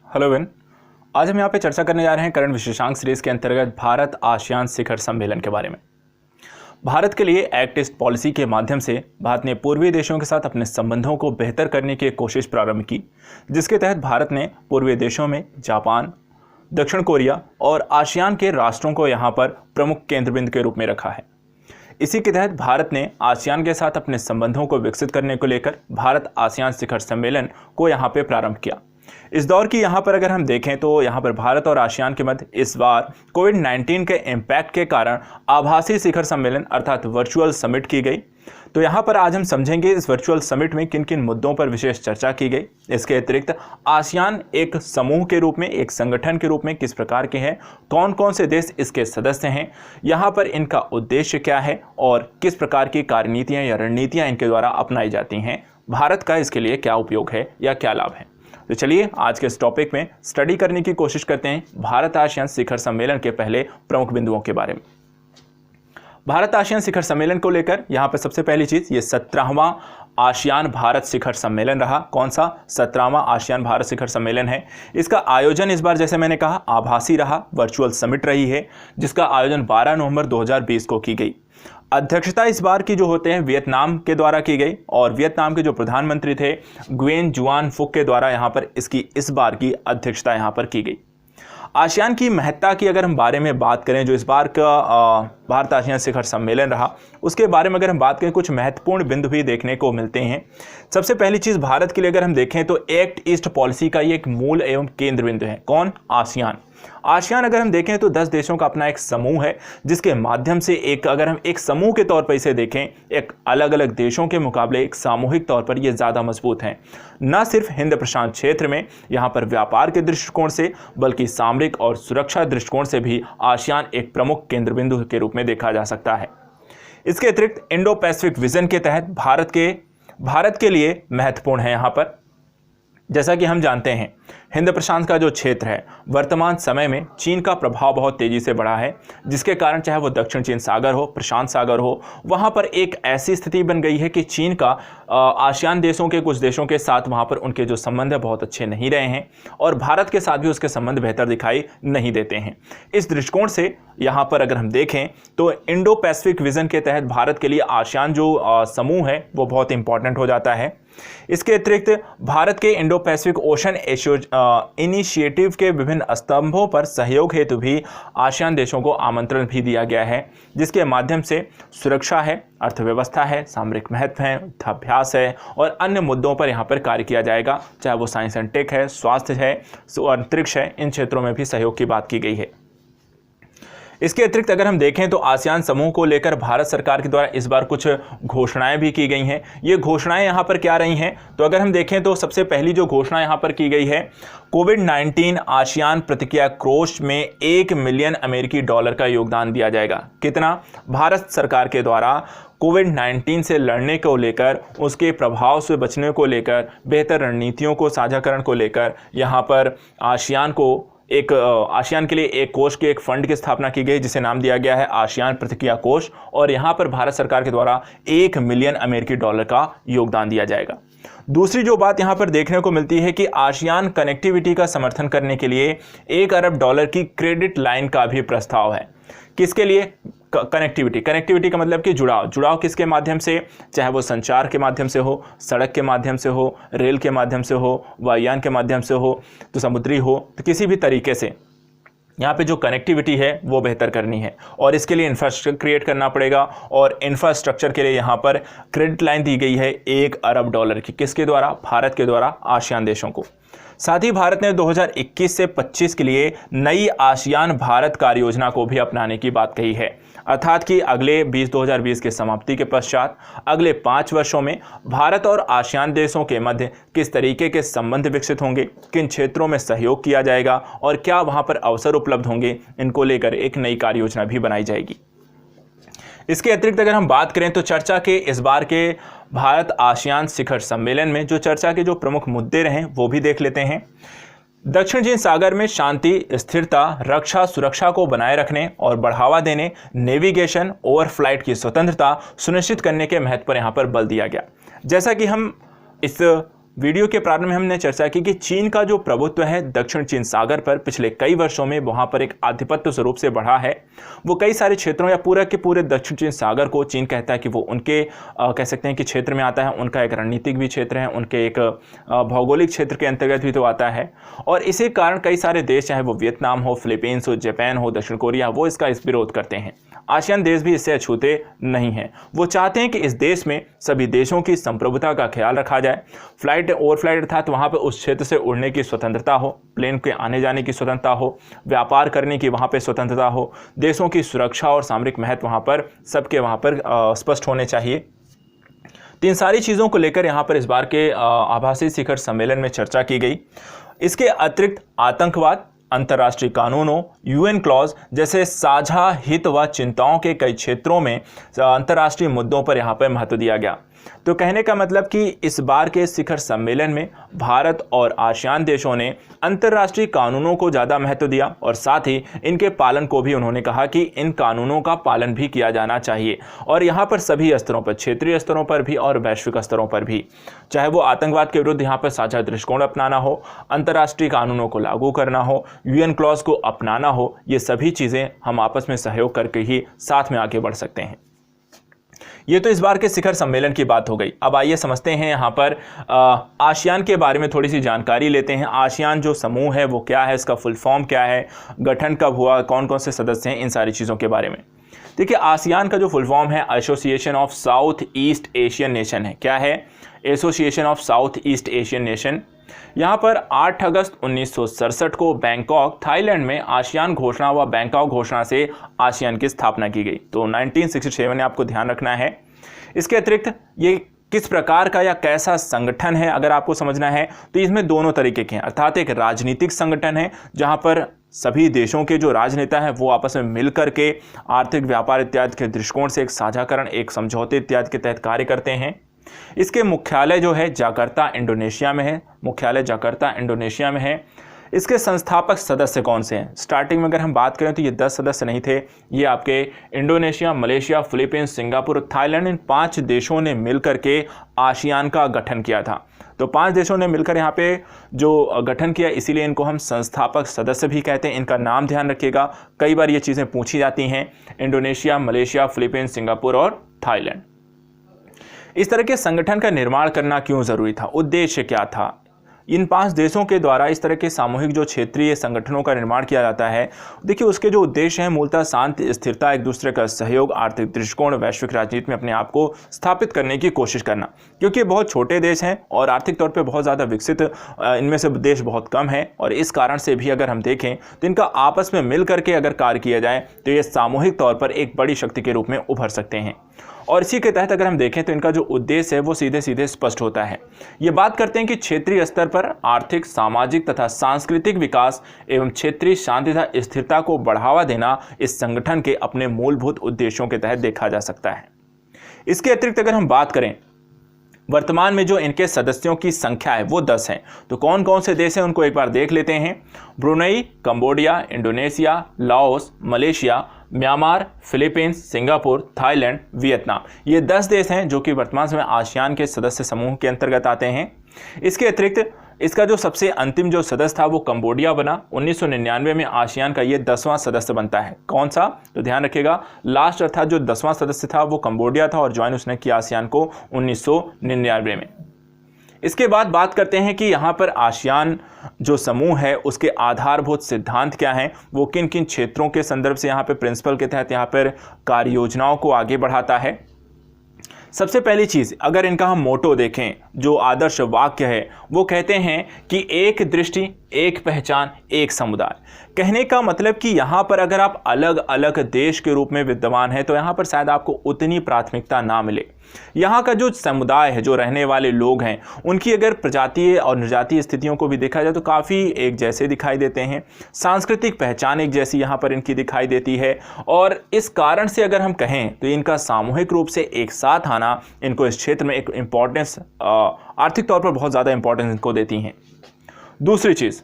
Hello win. आज हम यहाँ पे चर्चा करने जा रहे हैं करंट विशेषांक सीरीज के अंतर्गत भारत आसियान शिखर सम्मेलन के बारे में। भारत के लिए एक्ट ईस्ट पॉलिसी के माध्यम से भारत ने पूर्वी देशों के साथ अपने संबंधों को बेहतर करने की कोशिश प्रारंभ की, जिसके तहत भारत ने पूर्वी देशों में जापान, दक्षिण कोरिया और आसियान के राष्ट्रों को यहाँ पर प्रमुख केंद्र बिंदु के रूप में रखा है। इसी के तहत भारत ने आसियान के साथ अपने संबंधों को विकसित करने को लेकर भारत आसियान शिखर सम्मेलन को यहाँ पे प्रारंभ किया। इस दौर की यहाँ पर अगर हम देखें तो यहाँ पर भारत और आसियान के मध्य इस बार कोविड-19 के इम्पैक्ट के कारण आभासी शिखर सम्मेलन अर्थात वर्चुअल समिट की गई। तो यहाँ पर आज हम समझेंगे इस वर्चुअल समिट में किन किन मुद्दों पर विशेष चर्चा की गई। इसके अतिरिक्त आसियान एक समूह के रूप में, एक संगठन के रूप में किस प्रकार के हैं, कौन कौन से देश इसके सदस्य हैं, यहाँ पर इनका उद्देश्य क्या है और किस प्रकार की कार्यनीतियाँ या रणनीतियाँ इनके द्वारा अपनाई जाती हैं, भारत का इसके लिए क्या उपयोग है या क्या लाभ है। तो चलिए आज के इस टॉपिक में स्टडी करने की कोशिश करते हैं भारत आसियान शिखर सम्मेलन के पहले प्रमुख बिंदुओं के बारे में। भारत आसियान शिखर सम्मेलन को लेकर यहाँ पर सबसे पहली चीज, ये 17वां आसियान भारत शिखर सम्मेलन रहा। कौन सा? 17वां आसियान भारत शिखर सम्मेलन है। इसका आयोजन इस बार जैसे मैंने कहा आभासी रहा, वर्चुअल समिट रही है, जिसका आयोजन 12 नवंबर 2020 को की गई। अध्यक्षता इस बार की जो होते हैं वियतनाम के द्वारा की गई और वियतनाम के जो प्रधानमंत्री थे ग्वेन जुआन फुक के द्वारा यहाँ पर इसकी इस बार की अध्यक्षता यहाँ पर की गई। आसियान की महत्ता की अगर हम बारे में बात करें, जो इस बार का भारत आसियान शिखर सम्मेलन रहा, उसके बारे में अगर हम बात करें, कुछ महत्वपूर्ण बिंदु भी देखने को मिलते हैं। सबसे पहली चीज़, भारत के लिए अगर हम देखें तो एक्ट ईस्ट पॉलिसी का ये एक मूल एवं केंद्र बिंदु है। कौन? आसियान। आसियान अगर हम देखें तो 10 देशों का अपना एक समूह है, जिसके माध्यम से अगर हम एक समूह के तौर पर इसे देखें, एक अलग अलग देशों के मुकाबले एक सामूहिक तौर पर ये ज़्यादा मजबूत हैं। न सिर्फ हिंद प्रशांत क्षेत्र में यहाँ पर व्यापार के दृष्टिकोण से, बल्कि सामरिक और सुरक्षा दृष्टिकोण से भी आसियान एक प्रमुख केंद्र बिंदु के रूप में देखा जा सकता है। इसके अतिरिक्त इंडो पैसिफिक विजन के तहत भारत के लिए महत्वपूर्ण है। यहाँ पर जैसा कि हम जानते हैं हिंद प्रशांत का जो क्षेत्र है, वर्तमान समय में चीन का प्रभाव बहुत तेजी से बढ़ा है, जिसके कारण चाहे वो दक्षिण चीन सागर हो, प्रशांत सागर हो, वहाँ पर एक ऐसी स्थिति बन गई है कि चीन का आसियान देशों के कुछ देशों के साथ वहाँ पर उनके जो संबंध है बहुत अच्छे नहीं रहे हैं और भारत के साथ भी उसके संबंध बेहतर दिखाई नहीं देते हैं। इस दृष्टिकोण से यहाँ पर अगर हम देखें तो इंडो पैसिफिक विजन के तहत भारत के लिए आसियान जो समूह है वो बहुत इंपॉर्टेंट हो जाता है। इसके अतिरिक्त भारत के इंडो पैसिफिक ओशन इनिशिएटिव के विभिन्न स्तंभों पर सहयोग हेतु भी आसियान देशों को आमंत्रण भी दिया गया है, जिसके माध्यम से सुरक्षा है, अर्थव्यवस्था है, सामरिक महत्व है, युद्धाभ्यास है और अन्य मुद्दों पर यहाँ पर कार्य किया जाएगा, चाहे वो साइंस एंड टेक है, स्वास्थ्य है, अंतरिक्ष है, इन क्षेत्रों में भी सहयोग की बात की गई है। इसके अतिरिक्त अगर हम देखें तो आसियान समूह को लेकर भारत सरकार के द्वारा इस बार कुछ घोषणाएं भी की गई हैं। ये घोषणाएं यहाँ पर क्या रही हैं, तो अगर हम देखें तो सबसे पहली जो घोषणा यहाँ पर की गई है, कोविड-19 आसियान प्रतिक्रिया कोष में $1 मिलियन अमेरिकी डॉलर का योगदान दिया जाएगा। कितना? भारत सरकार के द्वारा कोविड-19 से लड़ने को लेकर, उसके प्रभाव से बचने को लेकर, बेहतर रणनीतियों को साझाकरण को लेकर यहाँ पर आसियान के लिए एक कोष के एक फंड की स्थापना की गई, जिसे नाम दिया गया है आसियान प्रतिक्रिया कोष, और यहाँ पर भारत सरकार के द्वारा $1 मिलियन अमेरिकी डॉलर का योगदान दिया जाएगा। दूसरी जो बात यहाँ पर देखने को मिलती है कि आसियान कनेक्टिविटी का समर्थन करने के लिए $1 अरब की क्रेडिट लाइन का भी प्रस्ताव है। किसके लिए? कनेक्टिविटी का मतलब कि जुड़ाव किसके माध्यम से? चाहे वो संचार के माध्यम से हो, सड़क के माध्यम से हो, रेल के माध्यम से हो, वायुयान के माध्यम से हो, तो समुद्री हो, तो किसी भी तरीके से यहाँ पे जो कनेक्टिविटी है वो बेहतर करनी है और इसके लिए इंफ्रास्ट्रक्चर क्रिएट करना पड़ेगा और इंफ्रास्ट्रक्चर के लिए यहाँ पर क्रेडिट लाइन दी गई है $1 अरब की। किसके द्वारा? भारत के द्वारा आसियान देशों को। साथ ही भारत ने 2021 से 25 के लिए नई आसियान भारत कार्य योजना को भी अपनाने की बात कही है, अर्थात कि अगले 2020 के समाप्ति के पश्चात अगले 5 वर्षों में भारत और आसियान देशों के मध्य किस तरीके के संबंध विकसित होंगे, किन क्षेत्रों में सहयोग किया जाएगा और क्या वहां पर अवसर उपलब्ध होंगे, इनको लेकर एक नई कार्य योजना भी बनाई जाएगी। इसके अतिरिक्त अगर हम बात करें तो चर्चा के इस बार के भारत आसियान शिखर सम्मेलन में जो चर्चा के जो प्रमुख मुद्दे रहे वो भी देख लेते हैं। दक्षिण चीन सागर में शांति, स्थिरता, रक्षा, सुरक्षा को बनाए रखने और बढ़ावा देने, नेविगेशन, ओवरफ्लाइट की स्वतंत्रता सुनिश्चित करने के महत्व पर यहाँ पर बल दिया गया। जैसा कि हम इस वीडियो के प्रारंभ में हमने चर्चा की कि चीन का जो प्रभुत्व है दक्षिण चीन सागर पर पिछले कई वर्षों में वहां पर एक आधिपत्य स्वरूप से बढ़ा है। वो कई सारे क्षेत्रों या पूरा के पूरे दक्षिण चीन सागर को चीन कहता है कि वो उनके कह सकते हैं कि क्षेत्र में आता है, उनका एक रणनीतिक भी क्षेत्र है, उनके एक भौगोलिक क्षेत्र के अंतर्गत भी तो आता है। और इसी कारण कई सारे देश, चाहे वो वियतनाम हो, फिलीपींस हो, जापान हो, दक्षिण कोरिया, वो इसका विरोध करते हैं। आसियान देश भी इससे अछूते नहीं हैं। वो चाहते हैं कि इस देश में सभी देशों की संप्रभुता का ख्याल रखा जाए। फ्लाइट ओवरफ्लाइट अर्थात वहाँ पर उस क्षेत्र से उड़ने की स्वतंत्रता हो, प्लेन के आने जाने की स्वतंत्रता हो, व्यापार करने की वहाँ पर स्वतंत्रता हो, देशों की सुरक्षा और सामरिक महत्व वहाँ पर सबके वहाँ पर स्पष्ट होने चाहिए। तो इन सारी चीज़ों को लेकर यहाँ पर इस बार के आभासी शिखर सम्मेलन में चर्चा की गई। इसके अतिरिक्त आतंकवाद, अंतर्राष्ट्रीय कानूनों, यूएन क्लॉज जैसे साझा हित व चिंताओं के कई क्षेत्रों में अंतर्राष्ट्रीय मुद्दों पर यहाँ पर महत्व दिया गया। तो कहने का मतलब कि इस बार के शिखर सम्मेलन में भारत और आसियान देशों ने अंतर्राष्ट्रीय कानूनों को ज़्यादा महत्व दिया और साथ ही इनके पालन को भी उन्होंने कहा कि इन कानूनों का पालन भी किया जाना चाहिए। और यहाँ पर सभी स्तरों पर, क्षेत्रीय स्तरों पर भी और वैश्विक स्तरों पर भी, चाहे वो आतंकवाद के विरुद्ध यहाँ पर साझा दृष्टिकोण अपनाना हो, अंतर्राष्ट्रीय कानूनों को लागू करना हो, यूएन क्लॉज को अपनाना हो, ये सभी चीज़ें हम आपस में सहयोग करके ही साथ में आगे बढ़ सकते हैं। ये तो इस बार के शिखर सम्मेलन की बात हो गई। अब आइए समझते हैं यहाँ पर आसियान के बारे में थोड़ी सी जानकारी लेते हैं। आसियान जो समूह है वो क्या है, इसका फुल फॉर्म क्या है, गठन कब हुआ, कौन कौन से सदस्य हैं, इन सारी चीज़ों के बारे में। देखिए, आसियान का जो फुल फॉर्म है association of south east Asian nation है। क्या है? Association of south east Asian nation. यहाँ पर 8 अगस्त 1967 को बैंकॉक, थाईलैंड में आसियान घोषणा व बैंकॉक घोषणा से आसियान की स्थापना की गई। तो 1967 में आपको ध्यान रखना है। इसके अतिरिक्त ये किस प्रकार का या कैसा संगठन है अगर आपको समझना है तो इसमें दोनों तरीके के हैं। अर्थात एक राजनीतिक संगठन है जहाँ पर सभी देशों के जो राजनेता हैं वो आपस में मिल करके आर्थिक, व्यापार इत्यादि के दृष्टिकोण से एक साझाकरण, एक समझौते इत्यादि के तहत कार्य करते हैं। इसके मुख्यालय जो है जकार्ता, इंडोनेशिया में है। मुख्यालय जकार्ता, इंडोनेशिया में है। इसके संस्थापक सदस्य कौन से हैं? स्टार्टिंग में अगर हम बात करें तो ये 10 सदस्य नहीं थे। ये आपके Indonesia, Malaysia, Philippines, Singapore, Thailand, इन 5 देशों ने मिलकर के आसियान का गठन किया था। तो 5 देशों ने मिलकर यहाँ पे जो गठन किया, इसीलिए इनको हम संस्थापक सदस्य भी कहते हैं। इनका नाम ध्यान रखिएगा, कई बार ये चीज़ें पूछी जाती हैं। इंडोनेशिया, मलेशिया, फिलीपींस, सिंगापुर और थाईलैंड। इस तरह के संगठन का निर्माण करना क्यों ज़रूरी था? उद्देश्य क्या था? इन 5 देशों के द्वारा इस तरह के सामूहिक जो क्षेत्रीय संगठनों का निर्माण किया जाता है, देखिए उसके जो उद्देश्य हैं मूलतः शांति, स्थिरता, एक दूसरे का सहयोग, आर्थिक दृष्टिकोण, वैश्विक राजनीति में अपने आप को स्थापित करने की कोशिश करना। क्योंकि बहुत छोटे देश हैं और आर्थिक तौर पे बहुत ज़्यादा विकसित इनमें से देश बहुत कम है, और इस कारण से भी अगर हम देखें तो इनका आपस में मिल करके अगर कार्य किया जाए तो ये सामूहिक तौर पर एक बड़ी शक्ति के रूप में उभर सकते हैं। और इसी के तहत अगर हम देखें तो इनका जो उद्देश्य है वो सीधे सीधे स्पष्ट होता है। ये बात करते हैं कि क्षेत्रीय स्तर पर आर्थिक, सामाजिक तथा सांस्कृतिक विकास एवं क्षेत्रीय शांति तथा स्थिरता को बढ़ावा देना इस संगठन के अपने मूलभूत उद्देश्यों के तहत देखा जा सकता है। इसके अतिरिक्त अगर हम बात करें, वर्तमान में जो इनके सदस्यों की संख्या है वो 10 हैं। तो कौन कौन से देश हैं उनको एक बार देख लेते हैं। Brunei, Cambodia, Indonesia, Laos, Malaysia, Myanmar, Philippines, Singapore, Thailand, Vietnam. ये 10 देश हैं जो कि वर्तमान समय आसियान के सदस्य समूह के अंतर्गत आते हैं। इसके अतिरिक्त इसका जो सबसे अंतिम जो सदस्य था वो कंबोडिया बना। 1999 में आसियान का ये 10वां सदस्य बनता है। कौन सा? तो ध्यान रखिएगा, लास्ट अर्थात जो 10वां सदस्य था वो कंबोडिया था और ज्वाइन उसने किया आसियान को 1999 में। इसके बाद बात करते हैं कि यहाँ पर आसियान जो समूह है उसके आधारभूत सिद्धांत क्या हैं, वो किन किन क्षेत्रों के संदर्भ से यहाँ पे प्रिंसिपल के तहत यहाँ पर कार्य योजनाओं को आगे बढ़ाता है। सबसे पहली चीज़, अगर इनका हम मोटो देखें, जो आदर्श वाक्य है वो कहते हैं कि एक दृष्टि, एक पहचान, एक समुदाय। कहने का मतलब कि यहाँ पर अगर आप अलग अलग देश के रूप में विद्यमान हैं तो यहाँ पर शायद आपको उतनी प्राथमिकता ना मिले। यहाँ का जो समुदाय है, जो रहने वाले लोग हैं, उनकी अगर प्रजातीय और निर्जातीय स्थितियों को भी देखा जाए तो काफ़ी एक जैसे दिखाई देते हैं। सांस्कृतिक पहचान एक जैसी यहाँ पर इनकी दिखाई देती है, और इस कारण से अगर हम कहें तो इनका सामूहिक रूप से एक साथ आना इनको इस क्षेत्र में एक इम्पॉर्टेंस, आर्थिक तौर पर बहुत ज़्यादा इंपॉर्टेंस इनको देती हैं। दूसरी चीज़,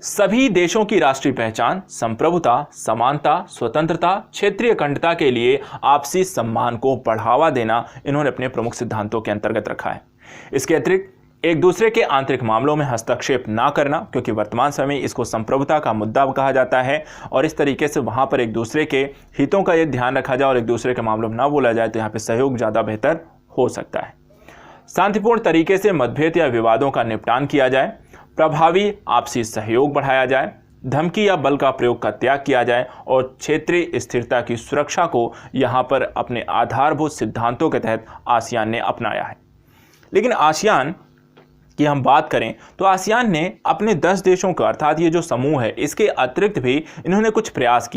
सभी देशों की राष्ट्रीय पहचान, संप्रभुता, समानता, स्वतंत्रता, क्षेत्रीय अखंडता के लिए आपसी सम्मान को बढ़ावा देना इन्होंने अपने प्रमुख सिद्धांतों के अंतर्गत रखा है। इसके अतिरिक्त एक दूसरे के आंतरिक मामलों में हस्तक्षेप ना करना, क्योंकि वर्तमान समय में इसको संप्रभुता का मुद्दा कहा जाता है, और इस तरीके से वहाँ पर एक दूसरे के हितों का ये ध्यान रखा जाए और एक दूसरे के मामलों में ना बोला जाए तो यहाँ पे सहयोग ज़्यादा बेहतर हो सकता है। शांतिपूर्ण तरीके से मतभेद या विवादों का निपटान किया जाए, प्रभावी आपसी सहयोग बढ़ाया जाए, धमकी या बल का प्रयोग का त्याग किया जाए और क्षेत्रीय स्थिरता की सुरक्षा को यहाँ पर अपने आधारभूत सिद्धांतों के तहत आसियान ने अपनाया है। लेकिन आसियान की हम बात करें तो आसियान ने अपने 10 देशों का, अर्थात ये जो समूह है, इसके अतिरिक्त भी इन्होंने कुछ प्रयास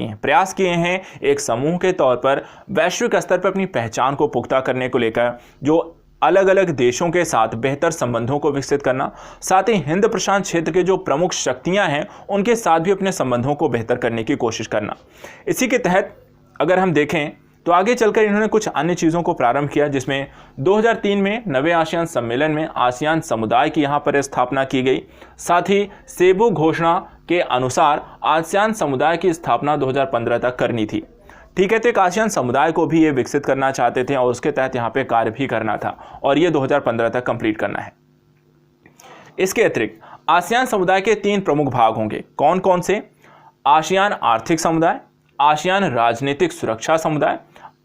किए हैं एक समूह के तौर पर वैश्विक स्तर पर अपनी पहचान को पुख्ता करने को लेकर, जो अलग अलग देशों के साथ बेहतर संबंधों को विकसित करना, साथ ही हिंद प्रशांत क्षेत्र के जो प्रमुख शक्तियां हैं उनके साथ भी अपने संबंधों को बेहतर करने की कोशिश करना। इसी के तहत अगर हम देखें तो आगे चलकर इन्होंने कुछ अन्य चीज़ों को प्रारंभ किया, जिसमें 2003 में नवे आसियान सम्मेलन में आसियान समुदाय की यहाँ पर स्थापना की गई। साथ ही सेबू घोषणा के अनुसार आसियान समुदाय की स्थापना 2015 तक करनी थी। ठीक है, तो एक आसियान समुदाय को भी ये विकसित करना चाहते थे और उसके तहत यहाँ पे कार्य भी करना था और ये 2015 तक कंप्लीट करना है। इसके अतिरिक्त आसियान समुदाय के 3 प्रमुख भाग होंगे। कौन कौन से? आसियान आर्थिक समुदाय, आसियान राजनीतिक सुरक्षा समुदाय,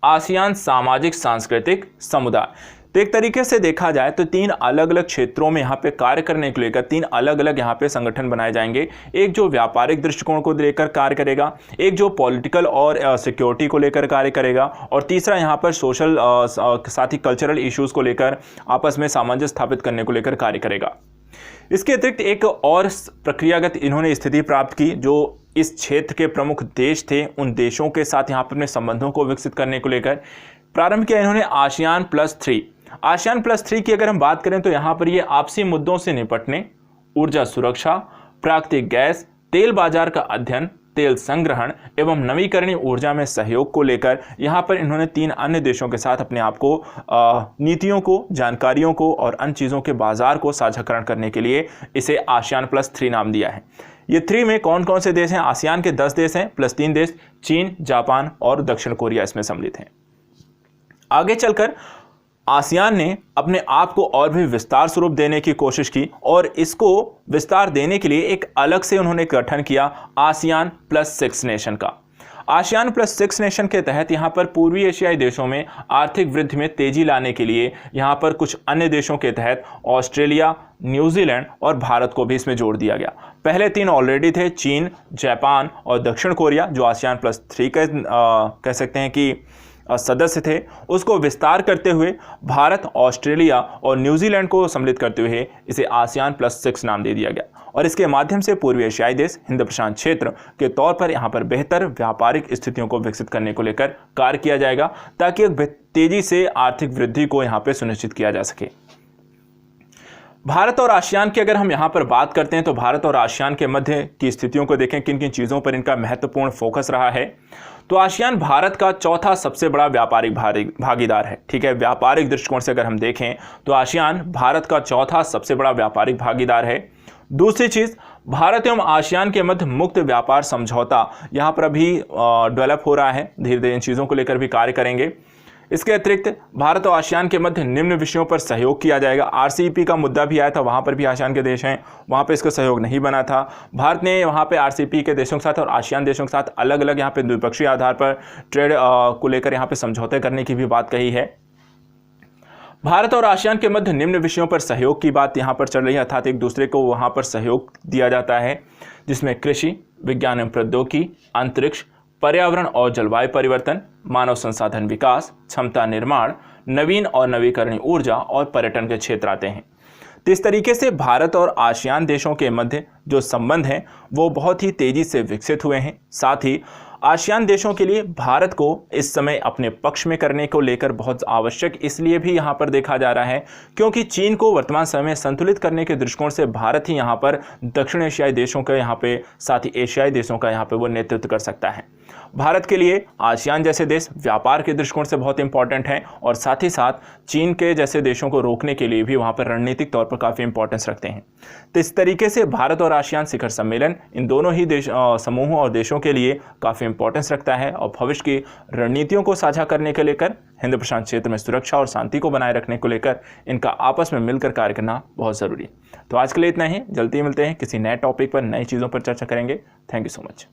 आसियान सामाजिक सांस्कृतिक समुदाय। तो एक तरीके से देखा जाए तो 3 अलग अलग क्षेत्रों में यहाँ पे कार्य करने को लेकर 3 अलग अलग यहाँ पे संगठन बनाए जाएंगे। एक जो व्यापारिक दृष्टिकोण को लेकर कार्य करेगा, एक जो पॉलिटिकल और सिक्योरिटी को लेकर कार्य करेगा, और तीसरा यहाँ पर सोशल साथ ही कल्चरल इश्यूज को लेकर आपस में सामंजस्य स्थापित करने को लेकर कार्य करेगा। इसके अतिरिक्त एक और प्रक्रियागत इन्होंने स्थिति प्राप्त की, जो इस क्षेत्र के प्रमुख देश थे उन देशों के साथ यहाँ पर अपने संबंधों को विकसित करने को लेकर प्रारंभ किया इन्होंने आसियान प्लस 3। आसियान प्लस 3 की अगर हम बात करें तो यहाँ पर ये आपसी मुद्दों से निपटने, ऊर्जा सुरक्षा, प्राकृतिक गैस, तेल बाजार का अध्ययन, तेल संग्रहण एवं नवीकरणीय ऊर्जा में सहयोग को लेकर यहाँ पर इन्होंने 3 अन्य देशों के साथ अपने आप को नीतियों को, जानकारियों को और अन्य चीज़ों के बाजार को साझाकरण करने के लिए इसे आसियान प्लस 3 नाम दिया है। ये 3 में कौन कौन से देश हैं? आसियान के 10 देश हैं प्लस 3 देश, चीन, जापान और दक्षिण कोरिया इसमें सम्मिलित हैं। आगे चलकर आसियान ने अपने आप को और भी विस्तार स्वरूप देने की कोशिश की और इसको विस्तार देने के लिए एक अलग से उन्होंने गठन किया आसियान प्लस 6 नेशन का। आसियान प्लस 6 नेशन के तहत यहाँ पर पूर्वी एशियाई देशों में आर्थिक वृद्धि में तेजी लाने के लिए यहाँ पर कुछ अन्य देशों के तहत ऑस्ट्रेलिया, न्यूजीलैंड और भारत को भी इसमें जोड़ दिया गया। पहले 3 ऑलरेडी थे, चीन, जापान और दक्षिण कोरिया, जो आसियान प्लस 3 के कह सकते हैं कि सदस्य थे। उसको विस्तार करते हुए भारत, ऑस्ट्रेलिया और न्यूजीलैंड को सम्मिलित करते हुए इसे आसियान प्लस 6 नाम दे दिया गया और इसके माध्यम से पूर्वी एशियाई देश हिंद प्रशांत क्षेत्र के तौर पर यहाँ पर बेहतर व्यापारिक स्थितियों को विकसित करने को लेकर कार्य किया जाएगा, ताकि एक तेजी से आर्थिक वृद्धि को यहाँ पर सुनिश्चित किया जा सके। भारत और आसियान की अगर हम यहाँ पर बात करते हैं तो भारत और आसियान के मध्य की स्थितियों को देखें, किन किन चीज़ों पर इनका महत्वपूर्ण फोकस रहा है। तो आसियान भारत का चौथा सबसे बड़ा व्यापारिक भागीदार है। ठीक है, व्यापारिक दृष्टिकोण से अगर हम देखें तो आसियान भारत का चौथा सबसे बड़ा व्यापारिक भागीदार है। दूसरी चीज़, भारत एवं आसियान के मध्य मुक्त व्यापार समझौता यहाँ पर अभी डेवलप हो रहा है, धीरे धीरे इन चीज़ों को लेकर भी कार्य करेंगे। इसके अतिरिक्त भारत और आसियान के मध्य निम्न विषयों पर सहयोग किया जाएगा। आरसीईपी का मुद्दा भी आया था, वहाँ पर भी आसियान के देश हैं, वहाँ पे इसका सहयोग नहीं बना था। भारत ने वहाँ पे आरसीईपी के देशों के साथ और आसियान देशों के साथ अलग अलग यहाँ पे द्विपक्षीय आधार पर ट्रेड को लेकर यहाँ पे समझौते करने की भी बात कही है। भारत और आसियान के मध्य निम्न विषयों पर सहयोग की बात यहाँ पर चल रही है, अर्थात एक दूसरे को वहाँ पर सहयोग दिया जाता है, जिसमें कृषि, विज्ञान एवं प्रौद्योगिकी, अंतरिक्ष, पर्यावरण और जलवायु परिवर्तन, मानव संसाधन विकास, क्षमता निर्माण, नवीन और नवीकरणीय ऊर्जा और पर्यटन के क्षेत्र आते हैं। तो इस तरीके से भारत और आसियान देशों के मध्य जो संबंध हैं वो बहुत ही तेजी से विकसित हुए हैं। साथ ही आसियान देशों के लिए भारत को इस समय अपने पक्ष में करने को लेकर बहुत आवश्यक इसलिए भी यहाँ पर देखा जा रहा है क्योंकि चीन को वर्तमान समय में संतुलित करने के दृष्टिकोण से भारत ही यहाँ पर दक्षिण एशियाई देशों का यहाँ पे, साथ ही एशियाई देशों का यहाँ पे वो नेतृत्व कर सकता है। भारत के लिए आसियान जैसे देश व्यापार के दृष्टिकोण से बहुत इंपॉर्टेंट हैं और साथ ही साथ चीन के जैसे देशों को रोकने के लिए भी वहाँ पर रणनीतिक तौर पर काफ़ी इंपॉर्टेंस रखते हैं। तो इस तरीके से भारत और आसियान शिखर सम्मेलन इन दोनों ही समूहों और देशों के लिए काफ़ी इंपॉर्टेंस रखता है और भविष्य की रणनीतियों को साझा करने के लेकर हिंद प्रशांत क्षेत्र में सुरक्षा और शांति को बनाए रखने को लेकर इनका आपस में मिलकर कार्य करना बहुत ज़रूरी है। तो आज के लिए इतना ही, जल्दी मिलते हैं किसी नए टॉपिक पर, नई चीज़ों पर चर्चा करेंगे। Thank you so much.